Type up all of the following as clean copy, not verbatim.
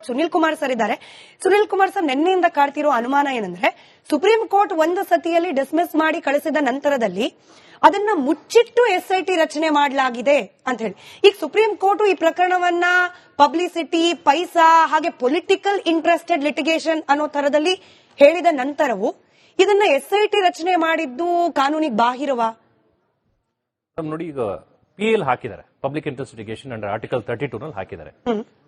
Sunil Kumar sir ಇದ್ದಾರೆ. Sunil Kumar sir ನಿನ್ನೆಯಿಂದ ಕಾಡ್ತಿರೋ ಅನುಮಾನ ಏನಂದ್ರೆ, ಸುಪ್ರೀಂ ಕೋರ್ಟ್ ಒಂದು ಸತಿಯಲ್ಲಿ ಡಿಸ್ಮಿಸ್ ಮಾಡಿ ಕಳಿಸಿದ ನಂತರದಲ್ಲಿ ಅದನ್ನ ಮುಚ್ಚಿಟ್ಟು SIT ರಚನೆ ಮಾಡಲಾಗಿದೆ ಅಂತ ಹೇಳಿ. ಈಗ ಸುಪ್ರೀಂ ಕೋರ್ಟ್ ಈ ಪ್ರಕರಣವನ್ನ ಪಬ್ಲಿಸಿಟಿ, ಪೈಸಾ ಹಾಗೆ ಪೊಲಿಟಿಕಲ್ ಇಂಟ್ರೆಸ್ಟೆಡ್ ಲಿಟಿಗೇಷನ್ ಅನ್ನೋ ತರದಲ್ಲಿ ಹೇಳಿದ ನಂತರವೂ ಇದನ್ನ SIT ರಚನೆ ಮಾಡಿದ್ದು ಕಾನೂನಿಗೆ ಬಾಹಿರವ? ನೋಡಿ, ಈಗ PL ಹಾಕಿದ್ದಾರೆ, public interest litigation under article 32 ನಲ್ಲಿ ಹಾಕಿದ್ದಾರೆ.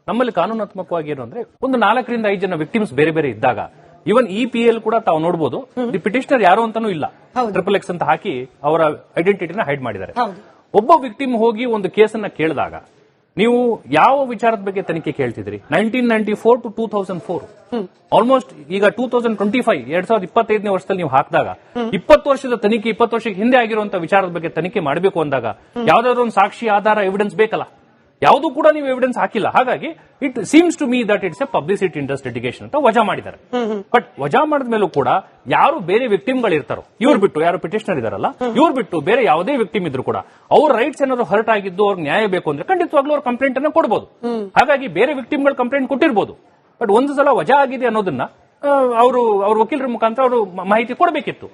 ನಮ್ಮಲ್ಲಿ ಕಾನೂನಾತ್ಮಕವಾಗಿ ಏನು ಅಂದ್ರೆ, ಒಂದು 4 ರಿಂದ 5 ಜನ ವಿಕ್ಟಿಮ್ಸ್ ಬೇರೆ ಬೇರೆ ಇದ್ದಾಗ ಇವನ್ ಈ PL ಕೂಡ ತಾವು ನೋಡಬಹುದು, ದಿ ಪಿಟಿಷನರ್ ಯಾರು ಅಂತಾನೂ ಇಲ್ಲ, XXX ಅಂತ ಹಾಕಿ ಅವರ ಐಡೆಂಟಿಟಿನ ಹೈಡ್ ಮಾಡಿದ್ದಾರೆ. ಒಬ್ಬ ವಿಕ್ಟಿಮ್ ಹೋಗಿ ಒಂದು ಕೇಸನ್ನ ಕೇಳಿದಾಗ ನೀವು ಯಾವ ವಿಚಾರದ ಬಗ್ಗೆ ತನಿಖೆ ಕೇಳ್ತಿದ್ರಿ? 1994 to 2004, ಆಲ್ಮೋಸ್ಟ್ ಈಗ 2025 2025ನೇ ವರ್ಷದಲ್ಲಿ ನೀವು ಹಾಕಿದಾಗ 20 ವರ್ಷದ ತನಿಖೆ, 20 ವರ್ಷಕ್ಕೆ ಹಿಂದೆ ಆಗಿರುವಂತಹ ವಿಚಾರದ ಬಗ್ಗೆ ತನಿಖೆ ಮಾಡಬೇಕು ಅಂದಾಗ ಯಾವ್ದಾದ್ರು ಒಂದು ಸಾಕ್ಷಿ, ಆಧಾರ, ಎವಿಡೆನ್ಸ್ ಬೇಕಲ್ಲ. ಯಾವುದು ಕೂಡ ನೀವು ಎವಿಡೆನ್ಸ್ ಹಾಕಿಲ್ಲ. ಹಾಗಾಗಿ it seems to me that it's a publicity interest litigation ಅಂತ ವಜಾ ಮಾಡಿದ್ದಾರೆ. ಬಟ್ ವಜಾ ಮಾಡಿದ ಮೇಲೂ ಕೂಡ ಯಾರು ಬೇರೆ ವಿಕ್ಟಿಮ್ಗಳಿರ್ತಾರೋ, ಇವ್ರು ಬಿಟ್ಟು ಯಾರು ಪಿಟಿಷನರ್ ಇದಾರಲ್ಲ, ಇವ್ರು ಬಿಟ್ಟು ಬೇರೆ ಯಾವುದೇ ವಿಕ್ಟಿಮ್ ಇದ್ರು ಕೂಡ ಅವ್ರ ರೈಟ್ಸ್ ಏನಾದ್ರು ಹರ್ಟ್ ಆಗಿದ್ದು ಅವ್ರಿಗೆ ನ್ಯಾಯ ಬೇಕು ಅಂದ್ರೆ ಖಂಡಿತವಾಗ್ಲೂ ಅವ್ರ ಕಂಪ್ಲೇಂಟ್ ಅನ್ನ ಕೊಡಬಹುದು. ಹಾಗಾಗಿ ಬೇರೆ ವಿಕ್ಟಿಮ್ಗಳು ಕಂಪ್ಲೇಂಟ್ ಕೊಟ್ಟಿರ್ಬೋದು. ಬಟ್ ಒಂದು ಸಲ ವಜಾ ಆಗಿದೆ ಅನ್ನೋದನ್ನ ಅವರು ಅವ್ರ ವಕೀಲರ ಮುಖಾಂತರ ಅವರು ಮಾಹಿತಿ ಕೊಡಬೇಕಿತ್ತು.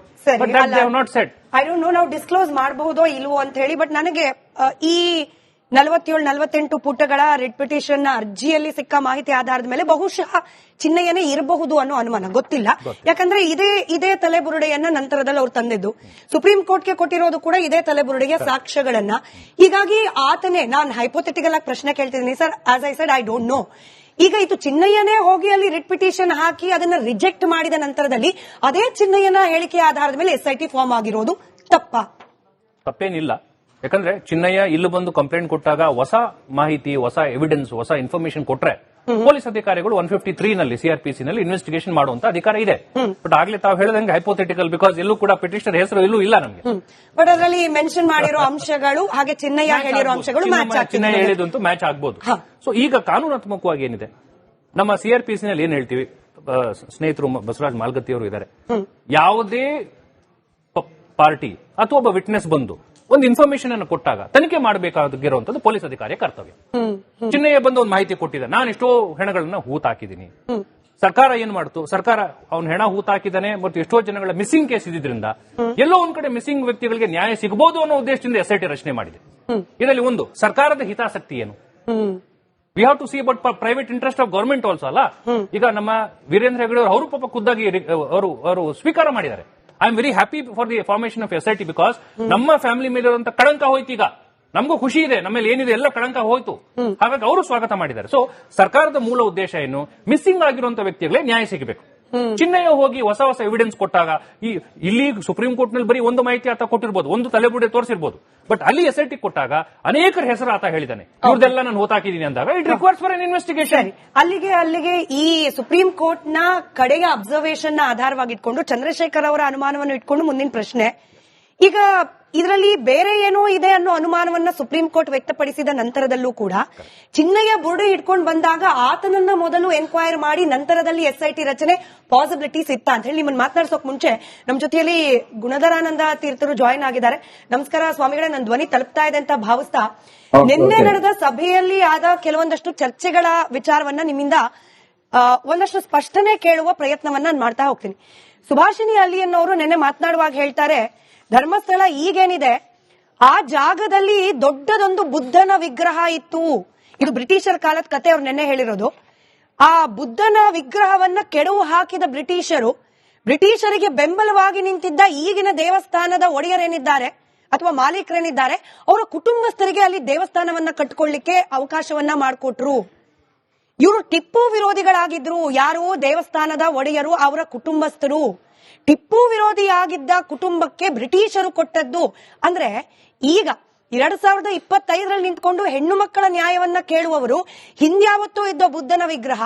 Not shed. I don't no ನಾವು ಡಿಸ್ಕ್ಲೋಸ್ ಮಾಡಬಹುದೋ ಇಲ್ವೋ ಅಂತ ಹೇಳಿ. ಬಟ್ ನನಗೆ ಈ 47-48 ಪುಟಗಳ ರಿಟ್ ಪಿಟಿಷನ್ ಅರ್ಜಿಯಲ್ಲಿ ಸಿಕ್ಕ ಮಾಹಿತಿ ಆಧಾರದ ಮೇಲೆ ಬಹುಶಃ ಚಿನ್ನಯ್ಯನೇ ಇರಬಹುದು ಅನ್ನೋ ಅನುಮಾನ. ಗೊತ್ತಿಲ್ಲ, ಯಾಕಂದ್ರೆ ಇದೇ ತಲೆಬುರುಡೆಯನ್ನ ನಂತರದಲ್ಲಿ ಅವ್ರು ತಂದಿದ್ದು. ಸುಪ್ರೀಂ ಕೋರ್ಟ್ಗೆ ಕೊಟ್ಟಿರೋದು ಕೂಡ ಇದೇ ತಲೆಬುರುಡೆಯ ಸಾಕ್ಷ್ಯಗಳನ್ನ. ಹೀಗಾಗಿ ಆತನೇ, ನಾನು ಹೈಪೋಥೆಟಿಕಲ್ ಆಗಿ ಪ್ರಶ್ನೆ ಕೇಳ್ತಿದ್ದೀನಿ sir. As I said, I don't know. ಈಗ ಇದು ಚಿನ್ನಯ್ಯನೇ ಹೋಗಿ ಅಲ್ಲಿ ರಿಟ್ ಪಿಟಿಷನ್ ಹಾಕಿ ಅದನ್ನ ರಿಜೆಕ್ಟ್ ಮಾಡಿದ ನಂತರದಲ್ಲಿ ಅದೇ ಚಿನ್ನಯ್ಯನ ಹೇಳಿಕೆ ಆಧಾರದ ಮೇಲೆ SIT ಫಾರ್ಮ್ ಆಗಿರೋದು ತಪ್ಪೇನಿಲ್ಲ. ಯಾಕಂದ್ರೆ ಚಿನ್ನಯ್ಯ ಇಲ್ಲಿ ಬಂದು ಕಂಪ್ಲೇಂಟ್ ಕೊಟ್ಟಾಗ ಹೊಸ ಮಾಹಿತಿ, ಹೊಸ ಎವಿಡೆನ್ಸ್, ಹೊಸ ಇನ್ಫಾರ್ಮೇಶನ್ ಕೊಟ್ರೆ ಪೊಲೀಸ್ ಅಧಿಕಾರಿಗಳು 153 ನಲ್ಲಿ CRPC ನಲ್ಲಿ ಇನ್ವೆಸ್ಟಿಗೇಷನ್ ಮಾಡುವಂತ ಅಧಿಕಾರ ಇದೆ. ಬಟ್ ಆಗ್ಲೇ ತಾವು ಹೇಳಿದಂಗೆ ಹೈಪೋಥೆಟಿಕಲ್, ಬಿಕಾಸ್ ಎಲ್ಲೂ ಕೂಡ ಪಿಟಿಷನರ್ ಹೆಸರು ಎಲ್ಲೂ ಇಲ್ಲ ನಮಗೆ. ಬಟ್ ಅದರಲ್ಲಿ ಮೆನ್ಷನ್ ಮಾಡಿರೋ ಅಂಶಗಳು ಹಾಗೆ ಚಿನ್ನಯ್ಯ ಹೇಳಿರೋ ಅಂಶಗಳು ಚಿನ್ನಯ್ಯ ಹೇಳಿದಂತೂ ಮ್ಯಾಚ್ ಆಗ್ಬಹುದು. ಸೊ ಈಗ ಕಾನೂನಾತ್ಮಕವಾಗಿ ಏನಿದೆ, ನಮ್ಮ CRPC ನಲ್ಲಿ ಏನ್ ಹೇಳ್ತೀವಿ, ಸ್ನೇಹಿತರು ಬಸವರಾಜ್ ಮಾಲ್ಗತ್ತಿ ಅವರು ಇದ್ದಾರೆ, ಯಾವುದೇ ಪಾರ್ಟಿ ಅಥವಾ ಒಬ್ಬ ವಿಟ್ನೆಸ್ ಬಂದು ಒಂದು ಇನ್ಫಾರ್ಮೇಶನ್ ಅನ್ನು ಕೊಟ್ಟಾಗ ತನಿಖೆ ಮಾಡಬೇಕಾಗಿರುವಂತದ್ದು ಪೊಲೀಸ್ ಅಧಿಕಾರಿಯ ಕರ್ತವ್ಯ. ಚಿನ್ನಯ್ಯ ಬಂದು ಒಂದು ಮಾಹಿತಿ ಕೊಟ್ಟಿದ್ದ, ನಾನು ಎಷ್ಟೋ ಹೆಣಗಳನ್ನ ಹೂತಾಕಿದ್ದೀನಿ, ಸರ್ಕಾರ ಏನ್ ಮಾಡ್ತು, ಸರ್ಕಾರ ಅವನ ಹೆಣ ಹೂತಾಕಿದ್ದಾನೆ ಮತ್ತು ಎಷ್ಟೋ ಜನಗಳ ಮಿಸ್ಸಿಂಗ್ ಕೇಸ್ ಇದ್ರಿಂದ ಎಲ್ಲೋ ಒಂದ್ ಕಡೆ ಮಿಸ್ಸಿಂಗ್ ವ್ಯಕ್ತಿಗಳಿಗೆ ನ್ಯಾಯ ಸಿಗಬಹುದು ಅನ್ನೋ ಉದ್ದೇಶದಿಂದ SIT ರಚನೆ ಮಾಡಿದೆ. ಇದರಲ್ಲಿ ಒಂದು ಸರ್ಕಾರದ ಹಿತಾಸಕ್ತಿ ಏನು, we have to see about private interest of government also ಅಲ್ಲ. ಈಗ ನಮ್ಮ ವೀರೇಂದ್ರ ಹೆಗಡೆ ಅವರು ಪಾಪ ಖುದ್ದಾಗಿ ಅವರು ಸ್ವೀಕಾರ ಮಾಡಿದ್ದಾರೆ. I am very happy for the formation of SIT, because ನಮ್ಮ ಫ್ಯಾಮಿಲಿ ಮೇಲೆ ಇರುವಂತ ಕಳಂಕ ಹೋಯ್ತು. ಈಗ ನಮಗೂ ಖುಷಿ ಇದೆ, ನಮ್ಮಲ್ಲಿ ಏನಿದೆ ಎಲ್ಲ ಕಳಂಕ ಹೋಯ್ತು. ಹಾಗಾಗಿ ಅವರು ಸ್ವಾಗತ ಮಾಡಿದ್ದಾರೆ. ಸೊ ಸರ್ಕಾರದ ಮೂಲ ಉದ್ದೇಶ ಏನು, ಮಿಸ್ಸಿಂಗ್ ಆಗಿರುವಂತಹ ವ್ಯಕ್ತಿಗಳೇ ನ್ಯಾಯ ಸಿಗಬೇಕು. ಚಿನ್ನಯ್ಯ ಹೋಗಿ ಹೊಸ ಹೊಸ ಎವಿಡೆನ್ಸ್ ಕೊಟ್ಟಾಗ ಇಲ್ಲಿ ಸುಪ್ರೀಂ ಕೋರ್ಟ್ ನಲ್ಲಿ ಬರೀ ಒಂದು ಮಾಹಿತಿ ಆತ ಕೊಟ್ಟಿರ್ಬೋದು, ಒಂದು ತಲೆಬುಡೆ ತೋರಿಸಿರ್ಬೋದು. ಬಟ್ ಅಲ್ಲಿ SIT ಕೊಟ್ಟಾಗ ಅನೇಕರ ಹೆಸರು ಆತ ಹೇಳಿದ್ದಾನೆ, ಇವ್ರದೆಲ್ಲ ನಾನು ಹೋತಾಕಿದ್ದೀನಿ ಅಂದಾಗ it requires for N investigation. ಅಲ್ಲಿಗೆ ಈ ಸುಪ್ರೀಂ ಕೋರ್ಟ್ ನ ಕಡೆಯ ಅಬ್ಸರ್ವೇಷನ್ ನ ಆಧಾರವಾಗಿಟ್ಕೊಂಡು ಚಂದ್ರಶೇಖರ್ ಅವರ ಅನುಮಾನವನ್ನು ಇಟ್ಕೊಂಡು ಮುಂದಿನ ಪ್ರಶ್ನೆ, ಈಗ ಇದರಲ್ಲಿ ಬೇರೆ ಏನೋ ಇದೆ ಅನ್ನೋ ಅನುಮಾನವನ್ನ ಸುಪ್ರೀಂ ಕೋರ್ಟ್ ವ್ಯಕ್ತಪಡಿಸಿದ ನಂತರದಲ್ಲೂ ಕೂಡ ಚಿನ್ನಯ್ಯ ಬುರುಡೆ ಇಟ್ಕೊಂಡು ಬಂದಾಗ ಆತನನ್ನ ಮೊದಲು ಎನ್ಕ್ವೈರ್ ಮಾಡಿ ನಂತರದಲ್ಲಿ SIT ರಚನೆ ಪಾಸಿಬಿಲಿಟೀಸ್ ಇತ್ತ ಅಂತ ಹೇಳಿ ನಿಮ್ಮನ್ನ ಮಾತನಾಡಿಸೋಕ್ ಮುಂಚೆ ನಮ್ಮ ಜೊತೆಯಲ್ಲಿ ಗುಣಧರಾನಂದ ತೀರ್ಥರು ಜಾಯಿನ್ ಆಗಿದ್ದಾರೆ. ನಮಸ್ಕಾರ ಸ್ವಾಮಿಗಳೇ, ನನ್ನ ಧ್ವನಿ ತಲುಪ್ತಾ ಇದೆ ಅಂತ ಭಾವಿಸ್ತಾ, ನಿನ್ನೆ ನಡೆದ ಸಭೆಯಲ್ಲಿ ಆದ ಕೆಲವೊಂದಷ್ಟು ಚರ್ಚೆಗಳ ವಿಚಾರವನ್ನ ನಿಮ್ಮಿಂದ ಒಂದಷ್ಟು ಸ್ಪಷ್ಟನೆ ಕೇಳುವ ಪ್ರಯತ್ನವನ್ನ ನಾನು ಮಾಡ್ತಾ ಹೋಗ್ತೀನಿ. ಸುಭಾಷಿಣಿ ಅಲ್ಲಿಯನ್ನವರು ನಿನ್ನೆ ಮಾತನಾಡುವಾಗ ಹೇಳ್ತಾರೆ, ಧರ್ಮಸ್ಥಳ ಈಗೇನಿದೆ ಆ ಜಾಗದಲ್ಲಿ ದೊಡ್ಡದೊಂದು ಬುದ್ಧನ ವಿಗ್ರಹ ಇತ್ತು. ಇದು ಬ್ರಿಟಿಷರ್ ಕಾಲದ ಕತೆ, ಅವ್ರು ನೆನ್ನೆ ಹೇಳಿರೋದು. ಆ ಬುದ್ಧನ ವಿಗ್ರಹವನ್ನ ಕೆಡವು ಹಾಕಿದ ಬ್ರಿಟಿಷರಿಗೆ ಬೆಂಬಲವಾಗಿ ನಿಂತಿದ್ದ ಈಗಿನ ದೇವಸ್ಥಾನದ ಒಡೆಯರೇನಿದ್ದಾರೆ ಅಥವಾ ಮಾಲೀಕರೇನಿದ್ದಾರೆ ಅವರ ಕುಟುಂಬಸ್ಥರಿಗೆ ಅಲ್ಲಿ ದೇವಸ್ಥಾನವನ್ನ ಕಟ್ಕೊಳ್ಳಿಕ್ಕೆ ಅವಕಾಶವನ್ನ ಮಾಡಿಕೊಟ್ರು. ಇವರು ಟಿಪ್ಪು ವಿರೋಧಿಗಳಾಗಿದ್ರು. ಯಾರು? ದೇವಸ್ಥಾನದ ಒಡೆಯರು, ಅವರ ಕುಟುಂಬಸ್ಥರು. ಟಿಪ್ಪು ವಿರೋಧಿಯಾಗಿದ್ದ ಕುಟುಂಬಕ್ಕೆ ಬ್ರಿಟಿಷರು ಕೊಟ್ಟದ್ದು. ಅಂದ್ರೆ ಈಗ 2025ರಲ್ಲಿ ನಿಂತ್ಕೊಂಡು ಹೆಣ್ಣು ಮಕ್ಕಳ ನ್ಯಾಯವನ್ನ ಕೇಳುವವರು ಹಿಂದ್ಯಾವತ್ತೂ ಇದ್ದ ಬುದ್ಧನ ವಿಗ್ರಹ,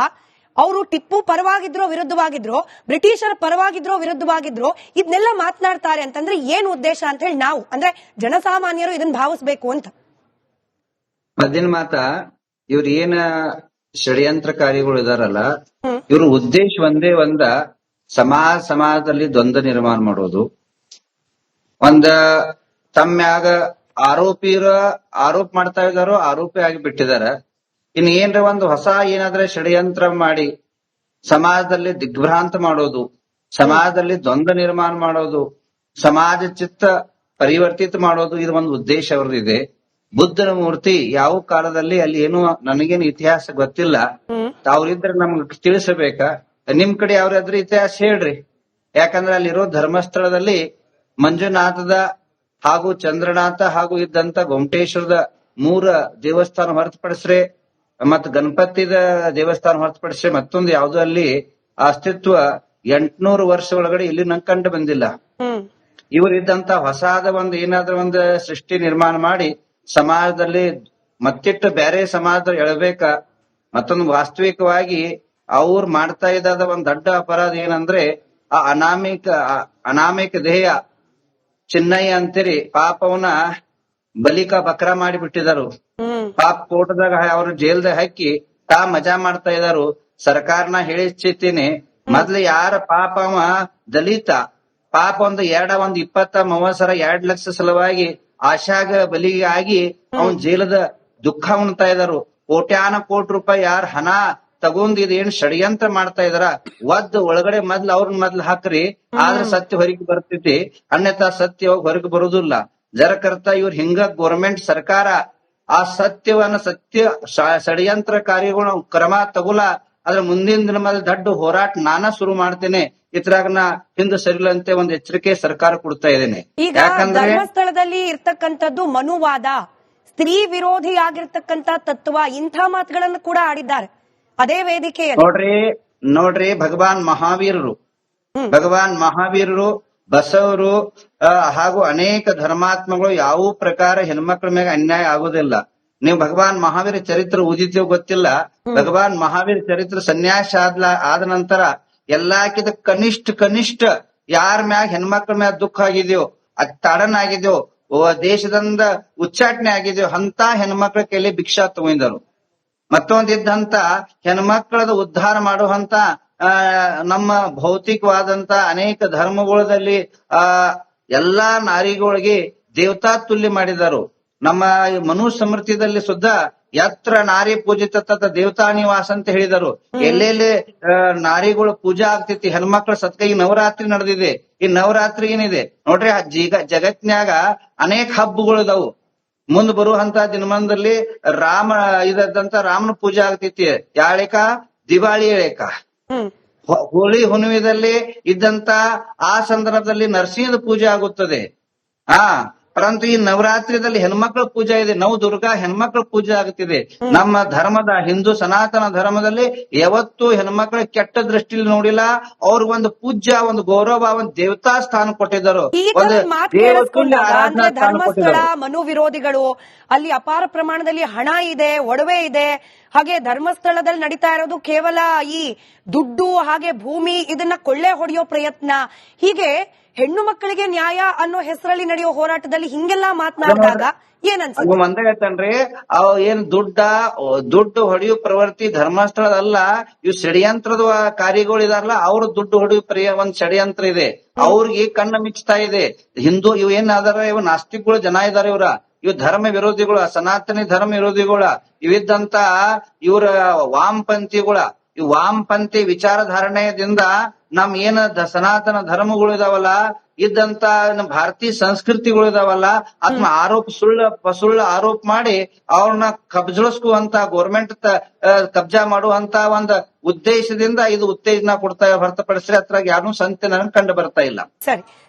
ಅವರು ಟಿಪ್ಪು ಪರವಾಗಿದ್ರೋ ವಿರುದ್ಧವಾಗಿದ್ರೋ, ಬ್ರಿಟಿಷರ ಪರವಾಗಿದ್ರೋ ವಿರುದ್ಧವಾಗಿದ್ರೋ ಇದನ್ನೆಲ್ಲ ಮಾತನಾಡ್ತಾರೆ ಅಂತಂದ್ರೆ ಏನ್ ಉದ್ದೇಶ ಅಂತ ಹೇಳಿ ನಾವು ಅಂದ್ರೆ ಜನಸಾಮಾನ್ಯರು ಇದನ್ನ ಭಾವಿಸ್ಬೇಕು ಅಂತ. ಮದ್ದಿನ ಮಾತ, ಇವ್ರ ಏನ ಷಡ್ಯಂತ್ರಕಾರಿಗಳು ಇದಾರಲ್ಲ, ಇವ್ರ ಉದ್ದೇಶ ಒಂದ ಸಮಾಜದಲ್ಲಿ ದ್ವಂದ್ವ ನಿರ್ಮಾಣ ಮಾಡೋದು, ತಮ್ಮ ಮ್ಯಾಗ ಆರೋಪ ಮಾಡ್ತಾ ಇದ್ದಾರೋ ಆರೋಪಿ ಆಗಿ ಬಿಟ್ಟಿದಾರ, ಇನ್ ಏನ್ರ ಒಂದು ಹೊಸ ಏನಾದ್ರೆ ಷಡ್ಯಂತ್ರ ಮಾಡಿ ಸಮಾಜದಲ್ಲಿ ದಿಗ್ಭ್ರಾಂತ ಮಾಡೋದು, ಸಮಾಜದಲ್ಲಿ ದ್ವಂದ್ವ ನಿರ್ಮಾಣ ಮಾಡೋದು, ಸಮಾಜ ಚಿತ್ತ ಪರಿವರ್ತಿತ ಮಾಡೋದು, ಇದು ಒಂದು ಉದ್ದೇಶ ಅವ್ರದ್ದಿದೆ. ಬುದ್ಧನ ಮೂರ್ತಿ ಯಾವ ಕಾಲದಲ್ಲಿ ಅಲ್ಲಿ ಏನು ನನಗೇನು ಇತಿಹಾಸ ಗೊತ್ತಿಲ್ಲ, ಅವ್ರಿದ್ರೆ ನಮ್ಗೆ ತಿಳಿಸಬೇಕ. ನಿಮ್ ಕಡೆ ಯಾವ್ದಾದ್ರು ಇತಿಹಾಸ ಹೇಳ್ರಿ. ಯಾಕಂದ್ರೆ ಅಲ್ಲಿರೋ ಧರ್ಮಸ್ಥಳದಲ್ಲಿ ಮಂಜುನಾಥದ ಹಾಗೂ ಚಂದ್ರನಾಥ ಹಾಗೂ ಇದ್ದಂತ ಗೊಮಟೇಶ್ವರದ 3 ದೇವಸ್ಥಾನ ಹೊರತುಪಡಿಸ್ರೆ ಮತ್ ಗಣಪತಿದ ದೇವಸ್ಥಾನ ಹೊರತುಪಡಿಸ್ರೆ ಮತ್ತೊಂದು ಯಾವ್ದು ಅಲ್ಲಿ ಅಸ್ತಿತ್ವ 800 ವರ್ಷ ಒಳಗಡೆ ಇಲ್ಲಿ ನಂಗೆ ಕಂಡು ಬಂದಿಲ್ಲ. ಇವರಿದ್ದಂತ ಹೊಸಾದ ಒಂದು ಏನಾದ್ರೂ ಒಂದು ಸೃಷ್ಟಿ ನಿರ್ಮಾಣ ಮಾಡಿ ಸಮಾಜದಲ್ಲಿ ಮತ್ತಿಟ್ಟು ಬೇರೆ ಸಮಾಜದಲ್ಲಿ ಎಳಬೇಕ. ಮತ್ತೊಂದು ವಾಸ್ತವಿಕವಾಗಿ ಅವ್ರು ಮಾಡ್ತಾ ಇದ್ದ ಒಂದ್ ದೊಡ್ಡ ಅಪರಾಧ ಏನಂದ್ರೆ ಆ ಅನಾಮಿಕ ದೇಹ ಚಿನ್ನಯ್ಯ ಅಂತೀರಿ ಪಾಪವನ್ನ ಬಲಿಕ ಬಕ್ರ ಮಾಡಿ ಬಿಟ್ಟಿದಾರು. ಪಾಪ ಕೋಟದಾಗ ಅವ್ರು ಜೈಲ್ದಾಗ ಹಾಕಿ ತಾ ಮಜಾ ಮಾಡ್ತಾ ಇದಾರು. ಸರ್ಕಾರನ ಹೇಳಿಚ್ಚಿತೀನಿ, ಮೊದ್ಲು ಯಾರ ಪಾಪ ಅವ ದಲಿತ ಪಾಪ ಒಂದು 20-30 2 ಲಕ್ಷ ಸಲುವಾಗಿ ಆಶಾಗ ಬಲಿಗೆ ಆಗಿ ಅವನ್ ಜೈಲದ ದುಃಖ ಉಣ್ತಾ ಇದಾರು. ಕೋಟ್ಯಾನ ರೂಪಾಯಿ ಯಾರ ಹಣ ತಗೊಂಡ್ ಇದೇನ್ ಷಡ್ಯಂತ್ರ ಮಾಡ್ತಾ ಇದಾರ ಒದ್ದು ಒಳಗಡೆ ಅವ್ರನ್ನ ಹಾಕ್ರಿ, ಆದ್ರೆ ಸತ್ಯ ಹೊರಗೆ ಬರ್ತೈತಿ, ಅನ್ಯಥಾ ಸತ್ಯ ಹೊರಗೆ ಬರುದಿಲ್ಲ. ಜರಕರ್ತ ಇವ್ರ ಹಿಂಗ ಗೋರ್ಮೆಂಟ್ ಸರ್ಕಾರ ಆ ಸತ್ಯ ಷಡ್ಯಂತ್ರಕಾರಿಗಳು ಕ್ರಮ ತಗೋಲ, ಅದ್ರ ಮುಂದಿನ ದಿನದಲ್ಲಿ ದೊಡ್ಡ ಹೋರಾಟ ನಾನ ಶುರು ಮಾಡ್ತೇನೆ. ಇದ್ರಾಗ ನಾ ಹಿಂದೆ ಸರಿಲಂತೆ ಒಂದು ಎಚ್ಚರಿಕೆ ಸರ್ಕಾರ ಕೊಡ್ತಾ ಇದ್ದೇನೆ. ಈಗ ಧರ್ಮಸ್ಥಳದಲ್ಲಿ ಇರ್ತಕ್ಕಂಥದ್ದು ಮನುವಾದ, ಸ್ತ್ರೀ ವಿರೋಧಿ ಆಗಿರ್ತಕ್ಕಂಥ ತತ್ವ, ಇಂಥ ಮಾತುಗಳನ್ನು ಕೂಡ ಆಡಿದ್ದಾರೆ ಅದೇ ವೇದಿಕೆಯಲ್ಲಿ. ನೋಡ್ರಿ ಭಗವಾನ್ ಮಹಾವೀರರು ಬಸವರು ಹಾಗೂ ಅನೇಕ ಧರ್ಮಾತ್ಮಗಳು ಯಾವ ಪ್ರಕಾರ ಹೆಣ್ಮಕ್ಳ ಮೇಲೆ ಅನ್ಯಾಯ ಆಗೋದಿಲ್ಲ. ನೀವು ಭಗವಾನ್ ಮಹಾವೀರ ಚರಿತ್ರೆ ಓದಿದ್ದೇವ್ ಗೊತ್ತಿಲ್ಲ. ಭಗವಾನ್ ಮಹಾವೀರ ಚರಿತ್ರೆ ಸನ್ಯಾಸ ಆದ ನಂತರ ಎಲ್ಲಾಕಿದ ಕನಿಷ್ಠ ಯಾರ ಮ್ಯಾಗ ಹೆಣ್ಮಕ್ಳ ಮ್ಯಾಗ ದುಃಖ ಆಗಿದ್ಯೋ, ತಾಡನ ಆಗಿದ್ಯೋ, ದೇಶದಿಂದ ಉಚ್ಚಾಟನೆ ಆಗಿದ್ಯೋ ಅಂತ ಹೆಣ್ಮಕ್ಳ ಕೈಲಿ ಭಿಕ್ಷಾ ತಗೊಂಡರು. ಮತ್ತೊಂದಿದ್ದಂತ ಹೆಣ್ಮಕ್ಳದ ಉದ್ಧಾರ ಮಾಡುವಂತ ನಮ್ಮ ಭೌತಿಕವಾದಂತ ಅನೇಕ ಧರ್ಮಗಳಲ್ಲಿ ಎಲ್ಲಾ ನಾರಿಗಳಿಗೆ ದೇವತಾ ತುಲ್ಯ ಮಾಡಿದರು. ನಮ್ಮ ಮನು ಸಮೃದ್ಧಿದಲ್ಲಿ ಸುದ್ದ ಯತ್ರ ನಾರಿ ಪೂಜಿತ ತತ್ತ ದೇವತಾ ನಿವಾಸ ಅಂತ ಹೇಳಿದರು. ಎಲ್ಲೆಲ್ಲಿ ನಾರಿಗಳು ಪೂಜಾ ಆಗ್ತೈತಿ, ಹೆಣ್ಮಕ್ಳ ಸತ್ಕೈ ನವರಾತ್ರಿ ನಡೆದಿದೆ. ಈ ನವರಾತ್ರಿ ಏನಿದೆ ನೋಡ್ರಿ, ಜಗತ್ನ್ಯಾಗ ಅನೇಕ ಹಬ್ಬಗಳು ಇದಾವು. ಮುಂದ್ ಬರುವಂತ ದಿನಮಾನದಲ್ಲಿ ರಾಮನ ಪೂಜೆ ಆಗ್ತೈತಿ. ಯಾಳಿಕ ದಿವಾಳಿ ಏಳಿಕ, ಹೋಳಿ ಹುಣ್ಣಿಮೆದಲ್ಲಿ ಇದ್ದಂತ ಆ ಸಂದರ್ಭದಲ್ಲಿ ನರಸಿಂಹದ ಪೂಜೆ ಆಗುತ್ತದೆ. ಪರಂತು ಈ ನವರಾತ್ರಿದಲ್ಲಿ ಹೆಣ್ಮಕ್ಳ ಪೂಜೆ ಇದೆ, ನವದುರ್ಗಾ ಹೆಣ್ಮಕ್ಳ ಪೂಜೆ ಆಗುತ್ತಿದೆ. ನಮ್ಮ ಧರ್ಮದ ಹಿಂದೂ ಸನಾತನ ಧರ್ಮದಲ್ಲಿ ಯಾವತ್ತೂ ಹೆಣ್ಮಕ್ಳ ಕೆಟ್ಟ ದೃಷ್ಟಿಯಲ್ಲಿ ನೋಡಿಲ್ಲ. ಅವ್ರಿಗೊಂದು ಪೂಜ್ಯ, ಒಂದು ಗೌರವ, ಒಂದು ದೇವತಾ ಸ್ಥಾನ ಕೊಟ್ಟಿದ್ದರು. ಧರ್ಮಸ್ಥಳ ಮನು ವಿರೋಧಿಗಳು ಅಲ್ಲಿ ಅಪಾರ ಪ್ರಮಾಣದಲ್ಲಿ ಹಣ ಇದೆ, ಒಡವೆ ಇದೆ. ಹಾಗೆ ಧರ್ಮಸ್ಥಳದಲ್ಲಿ ನಡೀತಾ ಇರೋದು ಕೇವಲ ಈ ದುಡ್ಡು ಹಾಗೆ ಭೂಮಿ, ಇದನ್ನ ಕೊಳ್ಳೆ ಹೊಡೆಯೋ ಪ್ರಯತ್ನ. ಹೀಗೆ ಹೆಣ್ಣು ಮಕ್ಕಳಿಗೆ ನ್ಯಾಯ ಅನ್ನೋ ಹೆಸರಲ್ಲಿ ನಡೆಯೋ ಹೋರಾಟದಲ್ಲಿ ಹಿಂಗೆಲ್ಲಾ ಮಾತನಾಡಿದಾಗ ಏನನ್ಸುತ್ತೆ? ಒಂದೇ ಹೇಳ್ತಾನ್ರಿ, ಅವ್ ಏನ್ ದುಡ್ಡು ಹೊಡೆಯೋ ಪ್ರವೃತ್ತಿ ಧರ್ಮಸ್ಥಳದಲ್ಲ. ಇವ್ ಷಡ್ಯಂತ್ರದ ಕಾರ್ಯಗಳು ಇದಾರಲ್ಲ, ಅವ್ರ ದುಡ್ಡು ಹೊಡೆಯೋ ಒಂದ್ ಷಡ್ಯಂತ್ರ ಇದೆ. ಅವ್ರಿಗೆ ಕಣ್ಣು ಮಿಚ್ತಾ ಇದೆ. ಹಿಂದೂ ಇವ್ ಏನ್ ಅದಾರ, ಇವ್ ನಾಸ್ತಿಕಗಳು ಜನ ಇದಾರೆ. ಇವ್ ಧರ್ಮ ವಿರೋಧಿಗಳು, ಸನಾತನಿ ಧರ್ಮ ವಿರೋಧಿಗಳ, ಇವಿದ್ದಂತ ಇವ್ರ ವಾಮಪಂಥಿಗಳ, ಈ ವಾಮಪಂಥಿ ವಿಚಾರಧಾರಣೆಯಿಂದ ನಮ್ ಏನ ಸನಾತನ ಧರ್ಮಗಳು ಇದಾವಲ್ಲ, ಇದ್ದಂತ ನಮ್ ಭಾರತೀಯ ಸಂಸ್ಕೃತಿಗಳು ಇದಾವಲ್ಲ, ಅದನ್ನ ಸುಳ್ಳು ಆರೋಪ ಮಾಡಿ ಅವ್ರನ್ನ ಕಬ್ಜಳಿಸುವಂತ ಗೌರ್ಮೆಂಟ್ ಕಬ್ಜಾ ಮಾಡುವಂತ ಒಂದು ಉದ್ದೇಶದಿಂದ ಇದು ಉತ್ತೇಜನ ಕೊಡ್ತಾ ಹೊರತುಪಡಿಸಿದ್ರೆ ಅದ್ರಾಗ ಯಾರು ಸಂತೆ ನನಗೆ ಕಂಡು ಬರ್ತಾ ಇಲ್ಲ. ಸರಿ.